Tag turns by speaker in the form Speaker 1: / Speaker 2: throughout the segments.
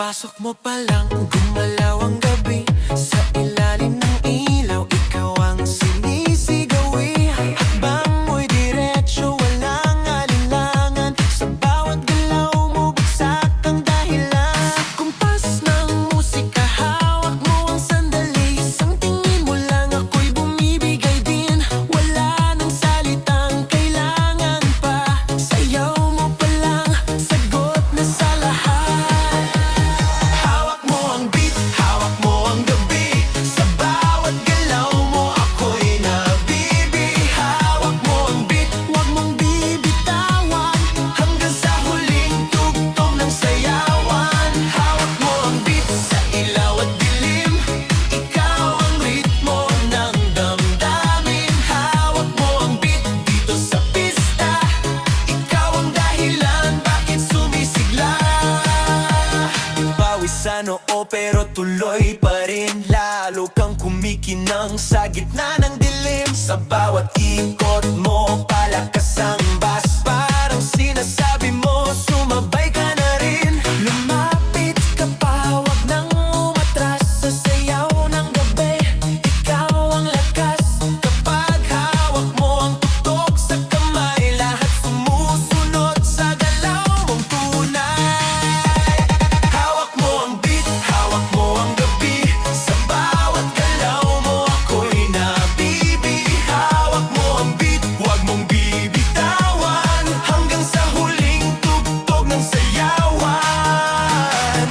Speaker 1: Pagpasok mo pa lang, gumalaw ang gabi. Sa ilalim ng ilaw, ikaw ang sinisigawi. Hakbang mo'y diretso, walang alinlangan. Sa bawat galaw mo, bagsak ang dahilan. Sa kumpas ng musika, hawak mo ang sandali. Isang tingin mo lang, ako'y bumibigay din. Wala nang salitang kailangan pa. Sayaw mo pa lang, sagot na sa lahat. Hawak mo ang beat, hawak mo ang gabi. Sa bawat galaw mo, ako'y nabibi. Hawak mo ang beat, huwag mong bibitawan. Hanggang sa huling tugtog ng sayawan. Hawak mo ang beat, sa ilaw at dilim. Ikaw ang ritmo ng damdamin. Hawak mo ang beat, dito sa pista. Ikaw ang dahilan, bakit sumisigla. Pawis sa noo pero tuloy pa rin. Lalo kang kumikinang sa gitna ng dilim. Sa bawat ikot mo, palakas ang bass. Parang sinasabi mo, sumabay ka na rin. Lumapit ka pa, wag nang umatras. Sa sayaw ng gabi, ikaw ang lakas. Kapag hawak mo ang tuktok sa kamay, lahat sumusunod sa galaw mong tunay. Hawak mo ang beat, hawak mo ang gabi. Sa bawat galaw mo, ako'y nabibi. Hawak mo ang beat, huwag mong bibitawan. Hanggang sa huling tugtog ng sayawan.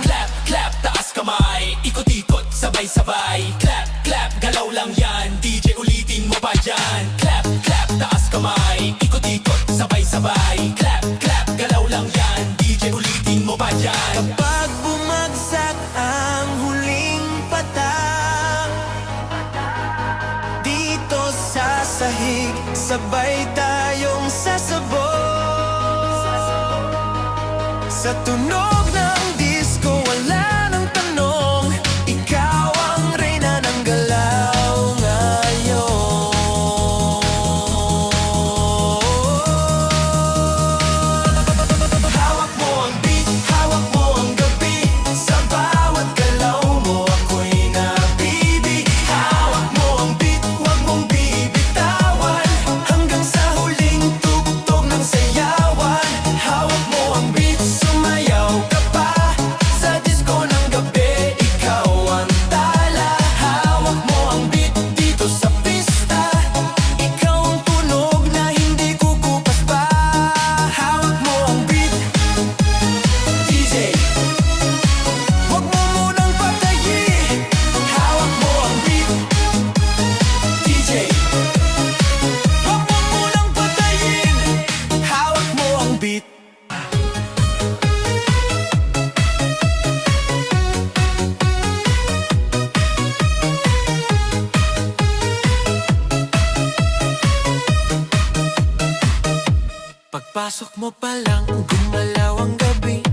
Speaker 1: Clap, clap, taas kamay. Ikot-ikot, sabay-sabay. Clap, clap, galaw lang yan. DJ ulitin mo pa dyan. Clap, clap, taas kamay. Ikot-ikot, sabay-sabay. Clap, clap, galaw lang yan. DJ ulitin mo pa dyan. Kapag bumagsak ang huling patak, dito sa sahig, sabay tayong sasabog. Sa tunog ng disco, wala nang tanong. Ikaw ang reyna ng galaw ngayon. Hawak mo ang beat, hawak mo ang gabi. Sa bawat galaw mo, ako'y nabibi. Hawak mo ang beat, huwag mong bibitawan. Hanggang sa huling tugtog ng sayawan. Hawak mo ang beat, sumayaw ka pa. Sa disco ng gabi, ikaw ang tala. Hawak mo ang beat, dito sa pista. Ikaw ang tunog na hindi kukupas pa. Hawak mo ang beat, DJ, huwag mo munang patayin. Hawak mo ang beat, DJ, huwag mo munang patayin. Hawak mo ang beat. Pagpasok mo pa lang, gumalaw ang gabi.